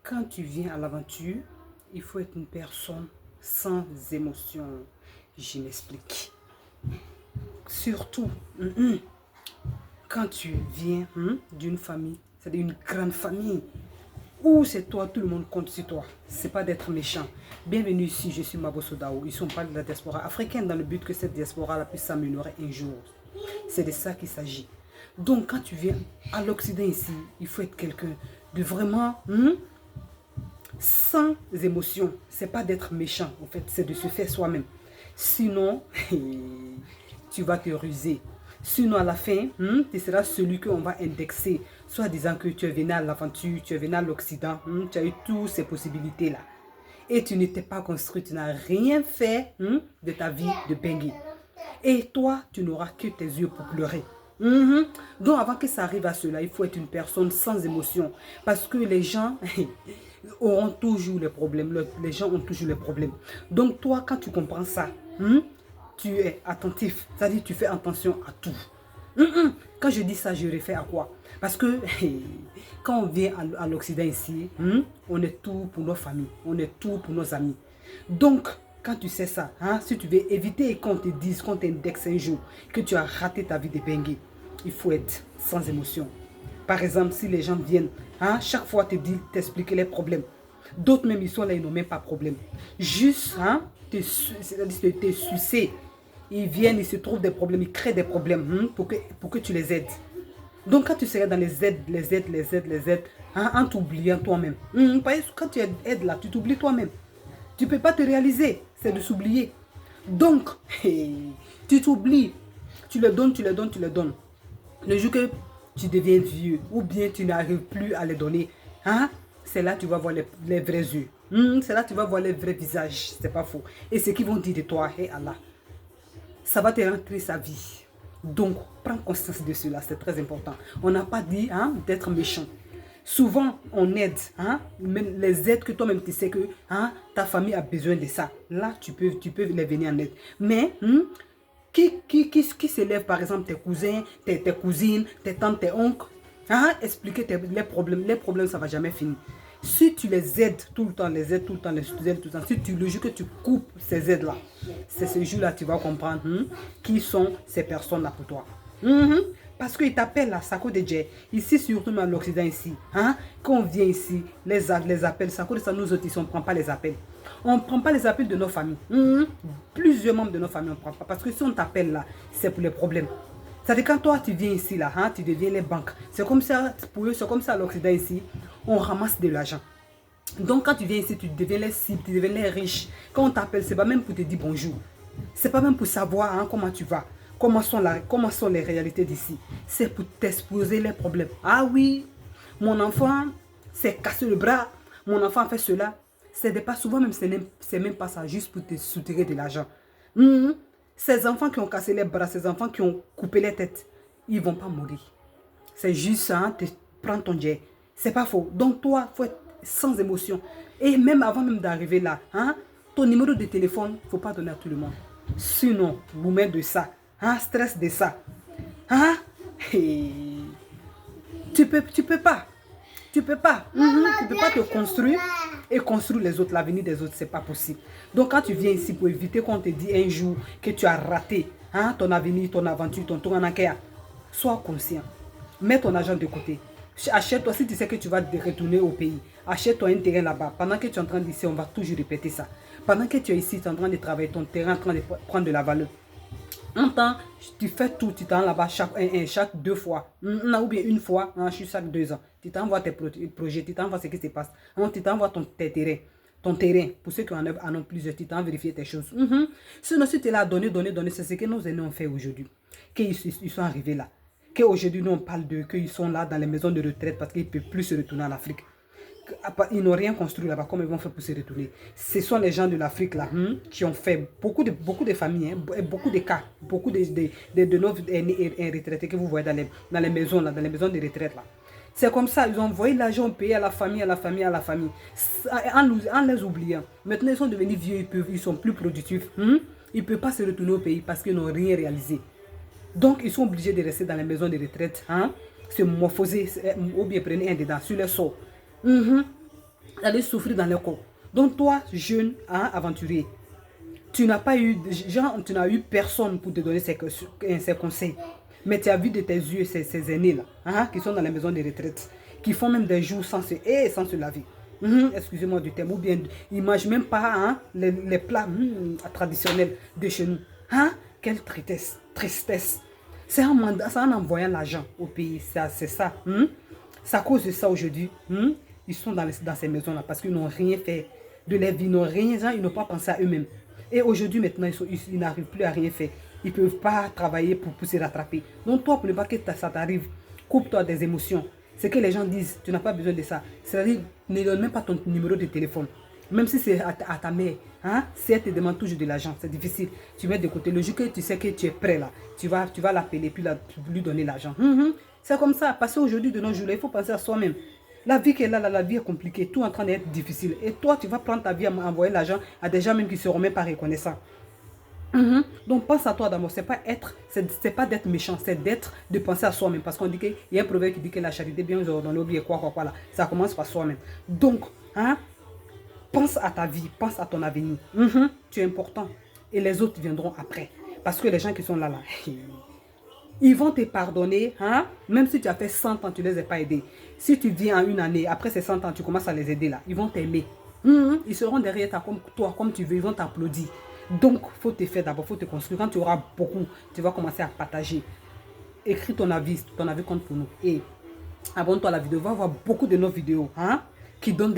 Quand tu viens à l'aventure, il faut être une personne sans émotion. Je m'explique. Surtout, quand tu viens d'une famille, c'est-à-dire une grande famille, où c'est toi, tout le monde compte sur toi. C'est pas d'être méchant. Bienvenue ici, je suis Mabo Sodao. Ils sont pas de la diaspora africaine dans le but que cette diaspora puisse s'améliorer un jour. C'est de ça qu'il s'agit. Donc quand tu viens à l'Occident ici, il faut être quelqu'un de vraiment sans émotion. C'est pas d'être méchant, en fait, c'est de se faire soi-même. Sinon, tu vas te ruser. Sinon, à la fin, tu seras celui qu'on va indexer, soit disant que tu es venu à l'aventure, tu es venu à l'Occident, tu as eu toutes ces possibilités-là. Et tu n'étais pas construit, tu n'as rien fait de ta vie de Bengui. Et toi, tu n'auras que tes yeux pour pleurer. Donc, avant que ça arrive à cela, il faut être une personne sans émotion. Parce que les gens auront toujours les problèmes. Les gens ont toujours les problèmes. Donc, toi, quand tu comprends ça, tu es attentif. C'est-à-dire tu fais attention à tout. Quand je dis ça, je réfère à quoi? Parce que quand on vient à l'Occident ici, on est tout pour nos familles. On est tout pour nos amis. Donc, quand tu sais ça, si tu veux éviter qu'on te dise, qu'on t'indexe un jour, que tu as raté ta vie de Bengui, il faut être sans émotion. Par exemple, si les gens viennent, chaque fois t'expliquer les problèmes. D'autres même, ils sont là, ils n'ont même pas de problème. Juste, te sucer. Ils viennent, ils se trouvent des problèmes, ils créent des problèmes pour que tu les aides. Donc quand tu serais dans les aides, en t'oubliant toi-même. Quand tu aides là, tu t'oublies toi-même. Tu ne peux pas te réaliser, c'est de s'oublier. Donc, tu t'oublies, tu le donnes. Le jour que tu deviens vieux, ou bien tu n'arrives plus à les donner, c'est là que tu vas voir les vrais yeux. C'est là que tu vas voir les vrais visages, c'est pas faux. Et ce qu'ils vont dire de toi, hey Allah, ça va te rentrer sa vie. Donc, prends conscience de cela, c'est très important. On n'a pas dit d'être méchant. Souvent, on aide, même les aides que toi-même tu sais que ta famille a besoin de ça. Là, tu peux les venir en aide. Mais, qui s'élève par exemple tes cousins, tes cousines, tes tantes, tes oncles, expliquer les problèmes, ça ne va jamais finir. Si tu les aides tout le temps, les aides tout le temps, si tu le jour que tu coupes ces aides-là, c'est ce jour-là que tu vas comprendre qui sont ces personnes-là pour toi. Parce qu'ils t'appellent là, Sako de Dje. Ici, surtout dans l'Occident ici. Quand on vient ici, les appels, Sako de ça, nous autres ici, on ne prend pas les appels. On ne prend pas les appels de nos familles. Plusieurs membres de nos familles, on ne prend pas. Parce que si on t'appelle là, c'est pour les problèmes. C'est-à-dire quand toi, tu viens ici, là, tu deviens les banques. C'est comme ça, pour eux, c'est comme ça à l'Occident ici, on ramasse de l'argent. Donc quand tu viens ici, tu deviens les cibles, tu deviens les riches. Quand on t'appelle, ce n'est pas même pour te dire bonjour. Ce n'est pas même pour savoir comment tu vas. Comment sont les réalités d'ici? C'est pour t'exposer les problèmes. Ah oui, mon enfant s'est cassé le bras, mon enfant a fait cela. C'est pas souvent même, c'est même pas ça, juste pour te soutirer de l'argent. Ces enfants qui ont cassé les bras, ces enfants qui ont coupé les têtes, ils ne vont pas mourir. C'est juste ça, prends ton jet. C'est pas faux. Donc toi, il faut être sans émotion. Et même avant même d'arriver là, ton numéro de téléphone, il ne faut pas donner à tout le monde. Sinon, vous mettez de ça. Stress de ça. Tu peux pas. Tu peux pas. Tu peux pas te construire et construire les autres. L'avenir des autres, c'est pas possible. Donc quand tu viens ici pour éviter qu'on te dise un jour que tu as raté ton avenir, ton aventure, ton tour en akea, sois conscient. Mets ton argent de côté. Achète-toi, si tu sais que tu vas te retourner au pays, achète-toi un terrain là-bas. Pendant que tu es en train d'ici, on va toujours répéter ça. Pendant que tu es ici, tu es en train de travailler, ton terrain est en train de prendre de la valeur. En temps, tu fais tout, tu t'en là-bas chaque 2 fois, ou bien une fois, chaque 2 ans. Tu t'envoies tes projets, tu t'envoies ce qui se passe. Tu t'envoies tes terrains. Ton terrain, pour ceux qui en ont plusieurs, tu t'en vérifier tes choses. Sinon, si tu es là, donner, c'est ce que nos aînés ont fait aujourd'hui. Qu'ils sont arrivés là. Qu'aujourd'hui, nous, on parle d'eux, qu'ils sont là dans les maisons de retraite parce qu'ils ne peuvent plus se retourner en Afrique. Ils n'ont rien construit là-bas, comment ils vont faire pour se retourner? Ce sont les gens de l'Afrique là qui ont fait beaucoup de familles, beaucoup de cas, beaucoup de nos retraités que vous voyez dans les maisons là, dans les maisons de retraite là. C'est comme ça, ils ont envoyé l'argent payé à la famille, en les oubliant. Maintenant ils sont devenus vieux, ils sont plus productifs. Ils ne peuvent pas se retourner au pays parce qu'ils n'ont rien réalisé. Donc ils sont obligés de rester dans les maisons de retraite, se morphoser, ou bien prendre un dedans sur les sorts. Aller souffrir dans leur corps. Donc toi, jeune, hein, aventurier, tu n'as pas eu, genre, tu n'as eu personne pour te donner ces conseils. Mais tu as vu de tes yeux ces aînés-là, hein, qui sont dans la maison de retraite, qui font même des jours sans se laver. Excusez-moi du terme, ou bien ils ne mangent même pas, hein, les plats traditionnels de chez nous. Hein? Quelle tristesse. C'est en envoyant l'argent au pays, c'est ça. C'est à cause de ça aujourd'hui. Ils sont dans ces maisons-là parce qu'ils n'ont rien fait de leur vie, ils n'ont pas pensé à eux-mêmes. Et aujourd'hui, maintenant, ils n'arrivent plus à rien faire. Ils ne peuvent pas travailler pour se rattraper. Donc toi, pour ne pas que ça t'arrive, coupe-toi des émotions. C'est que les gens disent, tu n'as pas besoin de ça. C'est-à-dire, ne donne même pas ton numéro de téléphone. Même si c'est à ta mère, hein, si elle te demande toujours de l'argent, c'est difficile. Tu mets de côté. Le jour que tu sais que tu es prêt là, tu vas l'appeler puis lui donner l'argent. C'est comme ça. Parce qu'aujourd'hui, de nos jours, il faut penser à soi-même. La vie qu'elle a là, la vie est compliquée, tout est en train d'être difficile. Et toi, tu vas prendre ta vie à envoyer l'argent à des gens même qui ne seront même pas reconnaissants. Donc pense à toi d'abord, c'est pas d'être méchant, c'est de penser à soi-même. Parce qu'on dit qu'il y a un proverbe qui dit que la charité bien ordonnée oublie quoi là. Ça commence par soi-même. Donc, hein, pense à ta vie, pense à ton avenir. Tu es important. Et les autres viendront après. Parce que les gens qui sont là, ils vont te pardonner, hein? Même si tu as fait 100 ans, tu ne les as pas aidés. Si tu viens en une année, après ces 100 ans, tu commences à les aider là. Ils vont t'aimer. Ils seront derrière toi comme tu veux, ils vont t'applaudir. Donc, il faut te faire d'abord, il faut te construire. Quand tu auras beaucoup, tu vas commencer à partager. Écris ton avis compte pour nous. Et abonne-toi à la vidéo. Va voir beaucoup de nos vidéos, hein, qui donnent des